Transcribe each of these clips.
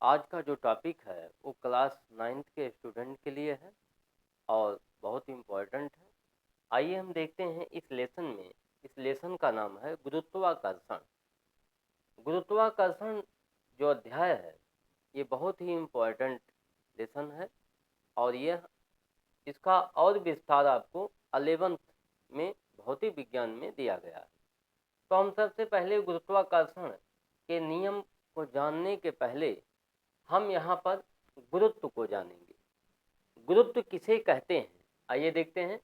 आज का जो टॉपिक है वो क्लास 9th के स्टूडेंट के लिए है और बहुत इम्पोर्टेंट है। आइए हम देखते हैं इस लेसन में। इस लेसन का नाम है गुरुत्वाकर्षण। गुरुत्वाकर्षण जो अध्याय है ये बहुत ही इम्पोर्टेंट लेसन है और यह इसका और विस्तार आपको 11th में भौतिक विज्ञान में दिया गया है। तो हम सबसे पहले गुरुत्वाकर्षण के नियम को जानने के पहले हम यहाँ पर गुरुत्व को जानेंगे। गुरुत्व किसे कहते हैं आइए देखते हैं।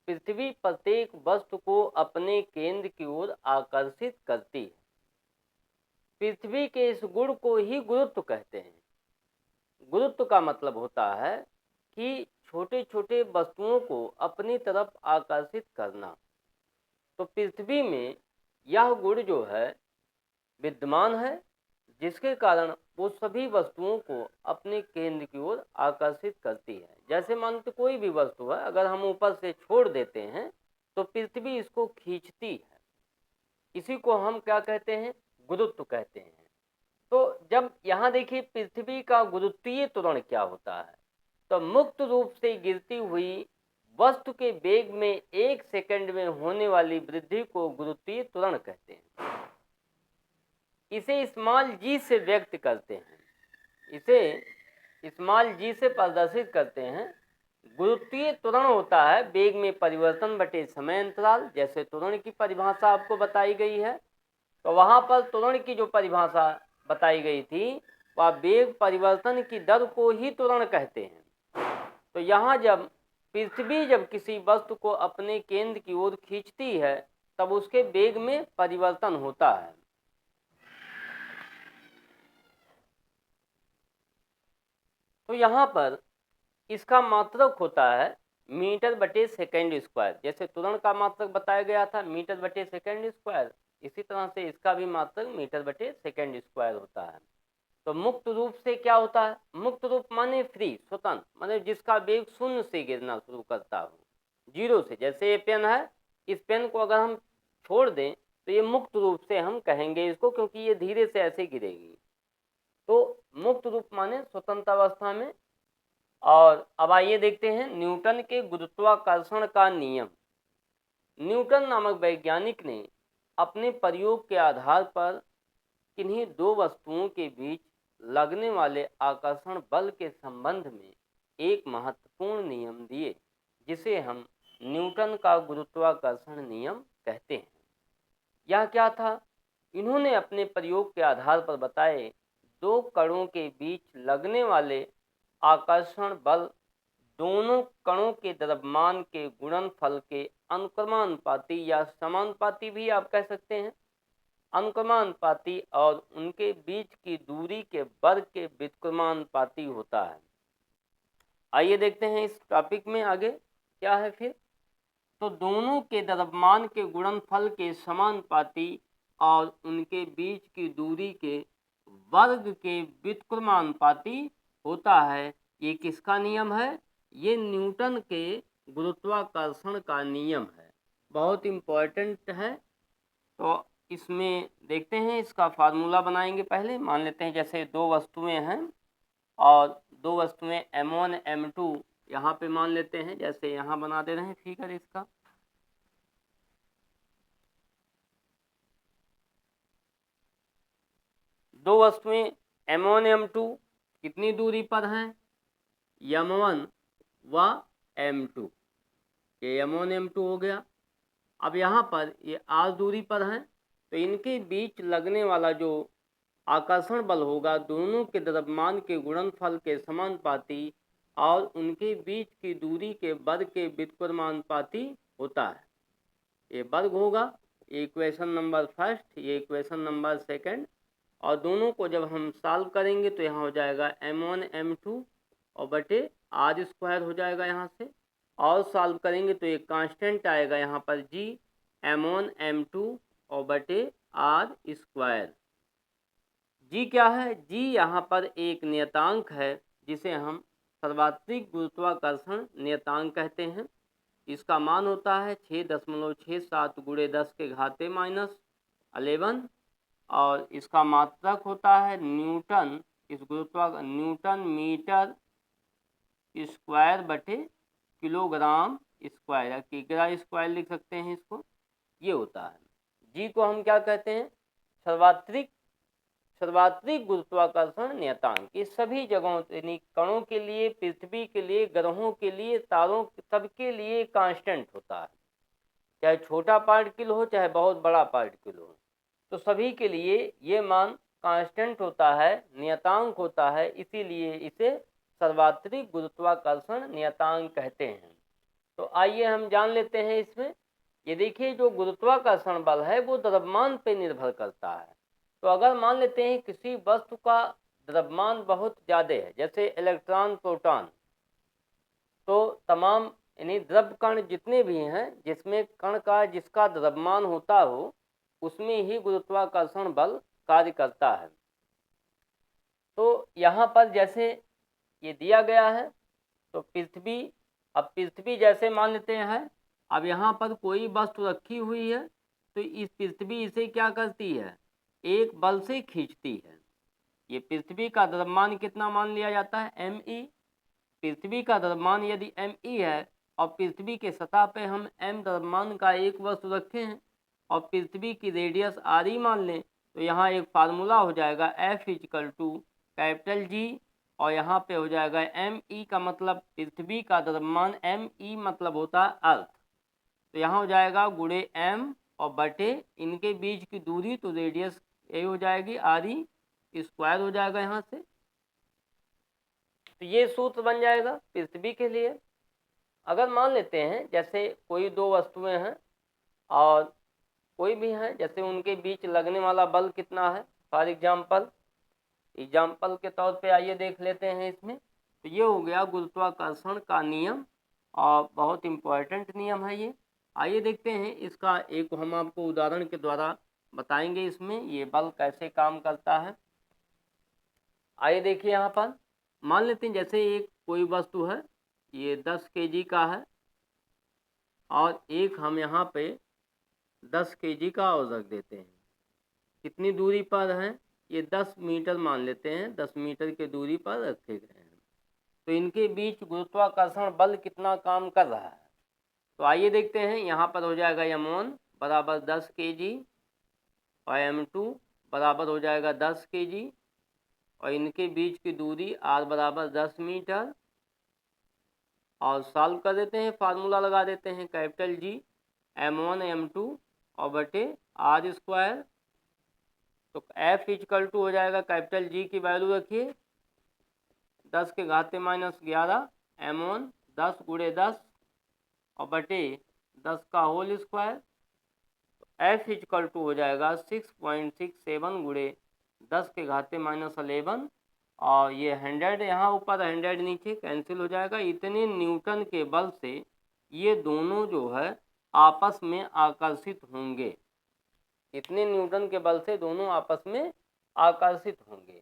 पृथ्वी प्रत्येक वस्तु को अपने केंद्र की ओर आकर्षित करती है। पृथ्वी के इस गुण को ही गुरुत्व कहते हैं। गुरुत्व का मतलब होता है कि छोटे छोटे वस्तुओं को अपनी तरफ आकर्षित करना। तो पृथ्वी में यह गुण जो है विद्यमान है, जिसके कारण वो सभी वस्तुओं को अपने केंद्र की ओर आकर्षित करती है। जैसे मान लो कोई भी वस्तु है, अगर हम ऊपर से छोड़ देते हैं तो पृथ्वी इसको खींचती है। इसी को हम क्या कहते हैं? गुरुत्व कहते हैं। तो जब यहाँ देखिए पृथ्वी का गुरुत्वीय त्वरण क्या होता है, तो मुक्त रूप से गिरती हुई वस्तु के वेग में 1 सेकंड में होने वाली वृद्धि को गुरुत्वीय त्वरण कहते हैं। इसे स्मॉल जी से व्यक्त करते हैं, इसे स्मॉल जी से प्रदर्शित करते हैं। गुरुत्वीय त्वरण होता है वेग में परिवर्तन बटे समय अंतराल। जैसे त्वरण की परिभाषा आपको बताई गई है, तो वहाँ पर त्वरण की जो परिभाषा बताई गई थी वह वेग परिवर्तन की दर को ही त्वरण कहते हैं। तो यहाँ जब पृथ्वी जब किसी वस्तु को अपने केंद्र की ओर खींचती है तब उसके वेग में परिवर्तन होता है। तो यहाँ पर इसका मात्रक होता है मीटर बटे सेकेंड स्क्वायर। जैसे त्वरण का मात्रक बताया गया था मीटर बटे सेकेंड स्क्वायर, इसी तरह से इसका भी मात्रक मीटर बटे सेकेंड स्क्वायर होता है। तो मुक्त रूप से क्या होता है? मुक्त रूप माने फ्री, स्वतंत्र, माने जिसका वेग शून्य से गिरना शुरू करता हो, जीरो से। जैसे ये पेन है, इस पेन को अगर हम छोड़ दें तो ये मुक्त रूप से हम कहेंगे इसको, क्योंकि ये धीरे से ऐसे गिरेगी। तो मुक्त रूप माने स्वतंत्र अवस्था में। और अब आइए देखते हैं न्यूटन के गुरुत्वाकर्षण का नियम। न्यूटन नामक वैज्ञानिक ने अपने प्रयोग के आधार पर किन्हीं दो वस्तुओं के बीच लगने वाले आकर्षण बल के संबंध में एक महत्वपूर्ण नियम दिए, जिसे हम न्यूटन का गुरुत्वाकर्षण नियम कहते हैं। यह क्या था? इन्होंने अपने प्रयोग के आधार पर बताए दो कणों के बीच लगने वाले आकर्षण बल दोनों कणों के द्रव्यमान के गुणनफल के अनुक्रमानुपाती या समानुपाती भी आप कह सकते हैं, अनुक्रमानुपाती और उनके बीच की दूरी के वर्ग के व्युत्क्रमानुपाती होता है। आइए देखते हैं इस टॉपिक में आगे क्या है फिर। तो दोनों के द्रव्यमान के गुणनफल के समानुपाती और उनके बीच की दूरी के वर्ग के व्युत्क्रमानुपाती होता है। ये किसका नियम है? ये न्यूटन के गुरुत्वाकर्षण का नियम है, बहुत इम्पोर्टेंट है। तो इसमें देखते हैं, इसका फार्मूला बनाएंगे। पहले मान लेते हैं जैसे दो वस्तुएं हैं और दो वस्तुएं m1 m2 यहाँ पे मान लेते हैं। जैसे यहाँ बना दे रहे हैं फिगर इसका। दो वस्तुएं m1 m2 कितनी दूरी पर हैं? m1 व m2। ये m1 m2 हो गया। अब यहाँ पर ये r दूरी पर हैं, तो इनके बीच लगने वाला जो आकर्षण बल होगा दोनों के द्रव्यमान के गुणनफल के समानुपाती और उनके बीच की दूरी के वर्ग के व्युत्क्रमानुपाती होता है। ये वर्ग होगा, ये इक्वेशन नंबर फर्स्ट, ये इक्वेशन नंबर सेकंड। और दोनों को जब हम सॉल्व करेंगे तो यहाँ हो जाएगा m1 m2 और बटे r स्क्वायर हो जाएगा यहाँ से। और सॉल्व करेंगे तो एक कांस्टेंट आएगा यहाँ पर g m1 m2 और बटे r स्क्वायर। जी क्या है? जी यहाँ पर एक नियतांक है जिसे हम सर्वात्रिक गुरुत्वाकर्षण नियतांक कहते हैं। इसका मान होता है 6.67 गुणे 10 के घाते -11 और इसका मात्रक होता है न्यूटन इस गुरुत्वाकर्षण न्यूटन मीटर स्क्वायर बटे किलोग्राम स्क्वायर या किग्रा स्क्वायर लिख सकते हैं इसको, ये होता है। जी को हम क्या कहते हैं, सर्वात्रिक गुरुत्वाकर्षण नियतांक। ये सभी जगहों यानी कणों के लिए, पृथ्वी के लिए, ग्रहों के लिए, तारों सबके लिए कांस्टेंट होता है, चाहे छोटा पार्टिकल हो चाहे बहुत बड़ा पार्टिकल हो, तो सभी के लिए ये मान कांस्टेंट होता है, नियतांक होता है, इसीलिए इसे सर्वात्रिक गुरुत्वाकर्षण नियतांक कहते हैं। तो आइए हम जान लेते हैं इसमें। ये देखिए, जो गुरुत्वाकर्षण बल है वो द्रव्यमान पर निर्भर करता है। तो अगर मान लेते हैं किसी वस्तु का द्रव्यमान बहुत ज़्यादा है, जैसे इलेक्ट्रॉन, प्रोटॉन, तो तमाम यानी द्रव्य कण जितने भी हैं, जिसमें कण का जिसका द्रव्यमान होता हो, उसमें ही गुरुत्वाकर्षण बल कार्य करता है। तो यहाँ पर जैसे ये दिया गया है, तो पृथ्वी, अब पृथ्वी जैसे मान लेते हैं, अब यहाँ पर कोई वस्तु रखी हुई है, तो इस पृथ्वी इसे क्या करती है, एक बल से खींचती है। ये पृथ्वी का द्रव्यमान कितना मान लिया जाता है, m। पृथ्वी का द्रव्यमान यदि m है और पृथ्वी के सतह पे हम m द्रव्यमान का एक वस्तु रखे हैं और पृथ्वी की रेडियस r मान लें, तो यहाँ एक फार्मूला हो जाएगा F = G, और यहाँ पे हो जाएगा m का मतलब पृथ्वी का द्रव्यमान, m मतलब होता है अर्थ, तो यहाँ हो जाएगा गुणे m और बटे इनके बीच की दूरी, तो रेडियस यही हो जाएगी r स्क्वायर हो जाएगा यहाँ से। तो ये सूत्र बन जाएगा पृथ्वी के लिए। अगर मान लेते हैं जैसे कोई दो वस्तुएं हैं और कोई भी हैं, जैसे उनके बीच लगने वाला बल कितना है, फॉर एग्जाम्पल के तौर पे आइए देख लेते हैं इसमें। तो ये हो गया गुरुत्वाकर्षण का नियम और बहुत इम्पोर्टेंट नियम है ये। आइए देखते हैं इसका एक हम आपको उदाहरण के द्वारा बताएंगे इसमें ये बल कैसे काम करता है। आइए देखिए, यहाँ पर मान लेते हैं जैसे एक कोई वस्तु है, ये 10 kg का है और एक हम यहाँ पे 10 kg का और रख देते हैं। कितनी दूरी पर है, ये 10 मीटर मान लेते हैं, 10 मीटर की दूरी पर रखे गए हैं। तो इनके बीच गुरुत्वाकर्षण बल कितना काम कर रहा है, तो आइए देखते हैं। यहाँ पर हो जाएगा m1 बराबर 10 kg और m2 बराबर हो जाएगा 10 kg और इनके बीच की दूरी r बराबर 10 मीटर, और सॉल्व कर देते हैं, फार्मूला लगा देते हैं G m1 m2 और बटे r स्क्वायर। तो F = हो जाएगा G की वैल्यू रखिए 10 के घाते -11 m1 10 × 10 और बटे 10 का होल स्क्वायर। तो F = हो जाएगा 6.67 × 10 के घाते -11 और ये 100 यहाँ ऊपर 100 नीचे कैंसिल हो जाएगा। इतने न्यूटन के बल से ये दोनों जो है आपस में आकर्षित होंगे, इतने न्यूटन के बल से दोनों आपस में आकर्षित होंगे।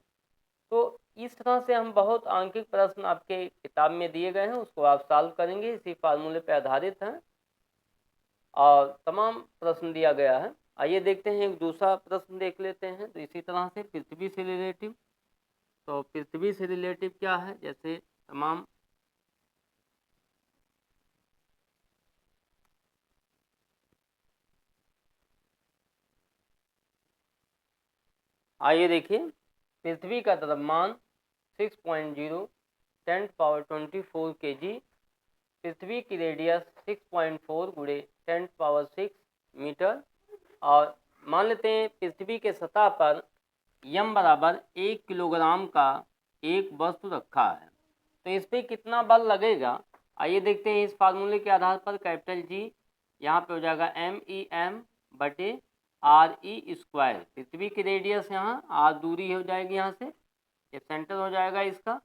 तो इस तरह से हम बहुत आंकिक प्रश्न आपके किताब में दिए गए हैं, उसको आप सॉल्व करेंगे, इसी फार्मूले पर आधारित हैं और तमाम प्रश्न दिया गया है। आइए देखते हैं एक दूसरा प्रश्न देख लेते हैं। तो इसी तरह से पृथ्वी से रिलेटिव, तो पृथ्वी से रिलेटिव क्या है, जैसे तमाम आइए देखिए, पृथ्वी का द्रव्यमान 6.0 10⁻24 kg, पृथ्वी की रेडियस 6.4 × 10⁻6 मीटर, और मान लेते हैं पृथ्वी के सतह पर m बराबर 1 किलोग्राम का एक वस्तु रखा है, तो इस पर कितना बल लगेगा। आइए देखते हैं इस फार्मूले के आधार पर G यहाँ पे हो जाएगा m बटे r स्क्वायर। पृथ्वी की रेडियस यहाँ r दूरी हो जाएगी, यहाँ से ये सेंटर हो जाएगा इसका,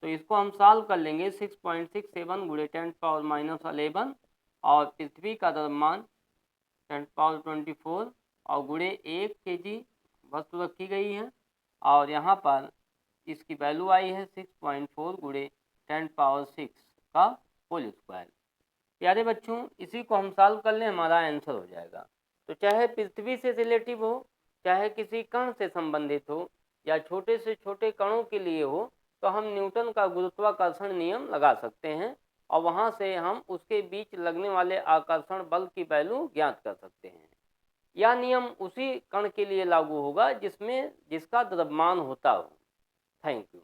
तो इसको हम सॉल्व कर लेंगे 6.67 × 10⁻11 और पृथ्वी का द्रव्यमान 10⁻24 और गुणे 1 kg वस्तु रखी गई है और यहाँ पर इसकी वैल्यू आई है 6.4 × 10⁻6 का होल स्क्वायर। प्यारे बच्चों, इसी को हम सॉल्व कर लें, हमारा आंसर हो जाएगा। तो चाहे पृथ्वी से रिलेटिव हो चाहे किसी कण से संबंधित हो, या छोटे से छोटे कणों के लिए हो तो हम न्यूटन का गुरुत्वाकर्षण नियम लगा सकते हैं और वहां से हम उसके बीच लगने वाले आकर्षण बल की वैल्यू ज्ञात कर सकते हैं। यह नियम उसी कण के लिए लागू होगा जिसका द्रव्यमान होता हो। Thank you.